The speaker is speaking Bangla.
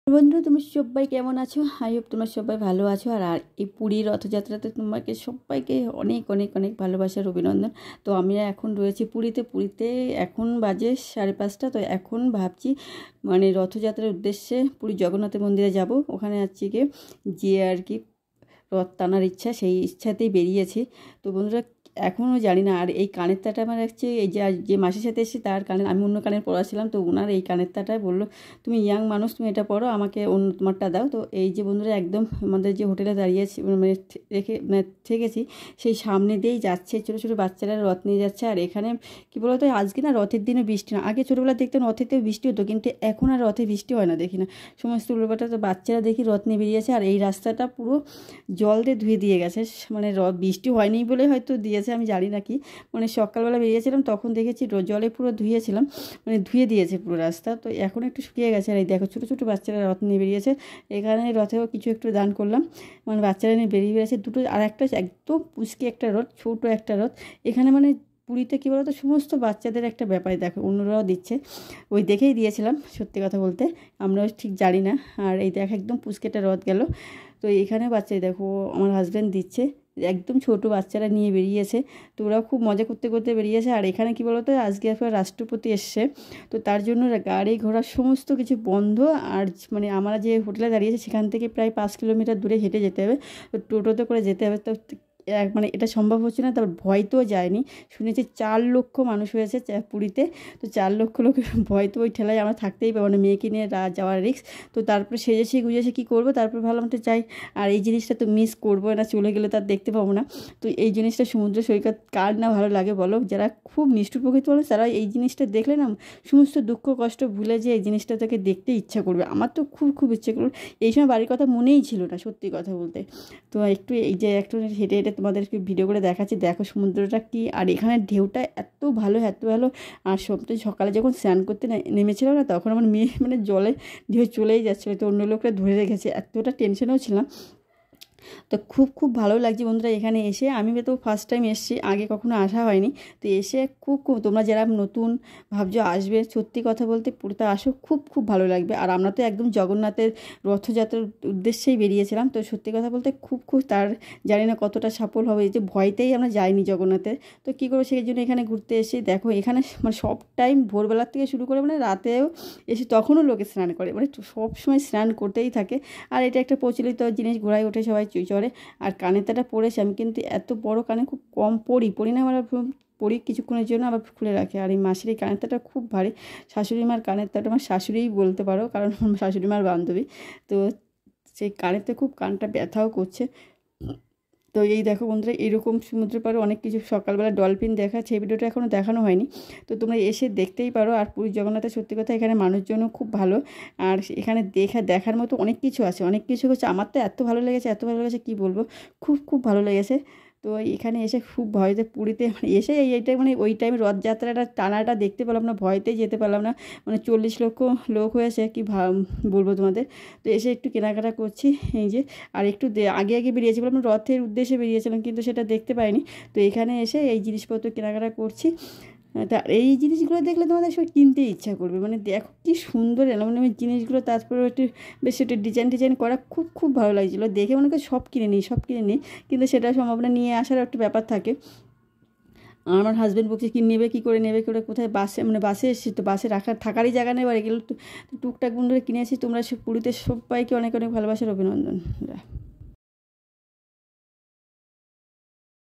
বন্ধুরা, তোমরা সবাই কেমন আছো? আই হোপ তোমরা সবাই ভালো আছো। আর এই পুরী রথযাত্রাতে তোমাকে সবাইকে অনেক অনেক অনেক ভালোবাসার অভিনন্দন। তো আমি এখন রয়েছি পুরীতে এখন বাজে 5:30। তো এখন ভাবছি মানে রথযাত্রার উদ্দেশ্যে পুরী জগন্নাথ মন্দিরে যাব। ওখানে আজকে গিয়ে আর কি রথ টানার ইচ্ছা, সেই ইচ্ছাতেই বেরিয়েছি। তো বন্ধুরা, এখনও জানি না। আর এই কানেরটাটা আমার হচ্ছে এই যে মাসির সাথে এসেছি তার কানের, আমি অন্য কানের পড়াছিলাম, তো ওনার এই কানেরটাটাই বললো তুমি ইয়াং মানুষ, তুমি এটা পড়ো, আমাকে অন্য তোমারটা দাও। তো এই যে বন্ধুরা, একদম আমাদের যে হোটেলে দাঁড়িয়েছি মানে থেকেছি সেই সামনে দিয়েই যাচ্ছে ছোটো ছোটো বাচ্চারা রথ নিয়ে যাচ্ছে। আর এখানে কী বলতো, আজকে না রথের দিনে বৃষ্টি না, আগে ছোটোবেলা দেখতাম রথেতেও বৃষ্টি হতো, কিন্তু এখন আর রথে বৃষ্টি হয় না, দেখি না। সমস্ত উল্টোপাল্টা তো বাচ্চারা দেখি রথ নিয়ে বেরিয়েছে। আর এই রাস্তাটা পুরো জল দিয়ে ধুয়ে দিয়ে গেছে, মানে বৃষ্টি হয়নি বলে হয়তো দিয়েছে, আমি জানি না কি। মানে সকালবেলা বেরিয়েছিলাম তখন দেখেছি জলে পুরো ধুয়েছিলাম, মানে ধুয়ে দিয়েছে পুরো রাস্তা। তো এখন একটু শুকিয়ে গেছে। আর এই দেখো ছোটো ছোটো বাচ্চারা রথ নিয়ে বেরিয়েছে। এখানে রথেও কিছু একটু দান করলাম, মানে বাচ্চারা নিয়ে বেরিয়ে বেরিয়েছে দুটো। আর একটা একদম পুচকি একটা রথ, ছোটো একটা রথ। এখানে মানে পুরীতে কী বলতো, সমস্ত বাচ্চাদের একটা ব্যাপার দেখো, অন্যরাও দিচ্ছে, ওই দেখেই দিয়েছিলাম সত্যি কথা বলতে, আমরাও ঠিক জানি না। আর এই দেখো একদম পুচকেটা রথ গেল। তো এখানে বাচ্চাই দেখো আমার হাজব্যান্ড দিচ্ছে, একদম ছোট বাচ্চারা নিয়ে বেরিয়েছে। তো ওরাও খুব মজা করতে করতে বেরিয়েছে। আর এখানে কী বলতো, আজকে একবার রাষ্ট্রপতি এসছে, তো তার জন্য গাড়ি ঘোড়া সমস্ত কিছু বন্ধ। আর মানে আমরা যে হোটেলে দাঁড়িয়েছি সেখান থেকে প্রায় 5 কিলোমিটার দূরে হেঁটে যেতে হবে, তো টোটোতে করে যেতে হবে। তো মানে এটা সম্ভব হচ্ছে না, তারপর ভয়তেও যায়নি। শুনেছি 4 লক্ষ মানুষ হয়েছে পুরীতে, তো 4 লক্ষ লোকের ভয়, তো ওই ঠেলায় আমরা থাকতেই পারবো না, মেয়েকে নিয়ে যাওয়ার রিস্ক। তো তারপরে সেজেছি গুজেছি কী করবো, তারপর ভাবলাম তো চাই, আর এই জিনিসটা তো মিস করবো না, চলে গেলে তার দেখতে পাবো না। তো এই জিনিসটা সমুদ্র সৈকত কার না ভালো লাগে বলো? যারা খুব নিষ্ঠুর প্রকৃতি বলে তারা এই জিনিসটা দেখলে না সমস্ত দুঃখ কষ্ট ভুলে যে এই জিনিসটা তাকে দেখতে ইচ্ছা করবে। আমার তো খুব খুব ইচ্ছে করবে। এই সময় বাড়ির কথা মনেই ছিল না সত্যি কথা বলতে। তো একটু এই যে একটু হেঁটে হেঁটে তোমাদেরকে ভিডিও করে দেখাচ্ছি, দেখো সমুদ্রটা কি। আর এখানে ঢেউটা এত ভালো এত ভালো। আর সকালে যখন স্নান করতে নেমেছিল না, তখন আমার মেয়ে মানে জলে ঢেউ চলেই যাচ্ছিলো, তো অন্য লোকরা ধরে রেখেছে, এতটা টেনশনেও ছিলাম। তো খুব খুব ভালো লাগছে বন্ধুরা এখানে এসে। আমি তো ফার্স্ট টাইম এসেছি, আগে কখনো আসা হয়নি। তো এসে খুব খুব, তোমরা যারা নতুন ভাবছো আসবে, সত্যি কথা বলতে পুরীতে আসো, খুব খুব ভালো লাগবে। আর আমরা তো একদম জগন্নাথের রথযাত্রার উদ্দেশ্যেই বেরিয়েছিলাম, তো সত্যি কথা বলতে খুব খুব, তার জানি না কতটা সফল হবে, এই যে ভয়তেই আমরা যাইনি জগন্নাথের। তো কী করবো, সেই জন্য এখানে ঘুরতে এসে দেখো এখানে মানে সব টাইম ভোরবেলার থেকে শুরু করে মানে রাতেও এসে তখনও লোকে স্নান করে, মানে সব সময় স্নান করতেই থাকে। আর এটা একটা প্রচলিত জিনিস, ঘোড়ায় ওঠে সবাই চড়ে। আর কানেরটা পরেছি আমি, কিন্তু এত বড় কানে খুব কম পরি না, আমার পরি কিছুক্ষণের জন্য আবার খুলে রাখি। আর এই মাসির এই কানেরটা খুব ভারী, শাশুড়ি মার কানেরটা আমার শাশুড়িই বলতে পারো, কারণ আমার শাশুড়ি মার বান্ধবী। তো সেই কানেরটা খুব কানটা ব্যথাও করছে। তো এই দেখো বন্ধুরা, এরকম সমুদ্রের পাড়ে অনেক কিছু, সকালবেলা ডলফিন দেখা, সেই ভিডিওটা এখনও দেখানো হয়নি, তো তোমরা এসে দেখতেই পারো। আর পুরী জগন্নাথের সত্যি কথা এখানে মানুষজনও খুব ভালো। আর এখানে দেখার মতো অনেক কিছু আছে, অনেক কিছু হচ্ছে। আমার তো এত ভালো লেগেছে এত ভালো লেগেছে কী বলবো, খুব খুব ভালো লেগেছে। তো এখানে এসে খুব ভয়তে পুরীতে মানে এসে এইটা মানে ওই টাইমে রথযাত্রাটা টানাটা দেখতে পেলাম না, ভয়তেই যেতে পারলাম না। মানে 40 লক্ষ লোক হয়েছে, কি বলবো তোমাদের। তো এসে একটু কেনাকাটা করছি এই যে। আর একটু আগে আগে বেরিয়েছিলাম, রথের উদ্দেশ্যে বেরিয়েছিলাম, কিন্তু সেটা দেখতে পাইনি। তো এখানে এসে এই জিনিসপত্র কেনাকাটা করছি। তা এই জিনিসগুলো দেখলে তোমাদের সবাই কিনতে ইচ্ছা করবে, মানে দেখো কি সুন্দর অ্যালুমিনিয়ামের জিনিসগুলো, তারপরে একটু বেশ একটু ডিজাইন করা, খুব খুব ভালো লাগছিলো দেখে। মনে করি সব কিনে নিই, কিন্তু সেটা সম্ভব না, নিয়ে আসার একটা ব্যাপার থাকে। আমার হাজব্যান্ড বলছে কি নেবে, কী করে নেবে, করে কোথায় বাসে এসেছি, তো বাসে থাকারই জায়গা নেই, বাড়ি গেলে তো টুকটাক বন্ধুরা কিনে আসি। তোমরা পুরীতে সবাইকে অনেক অনেক ভালোবাসার অভিনন্দন।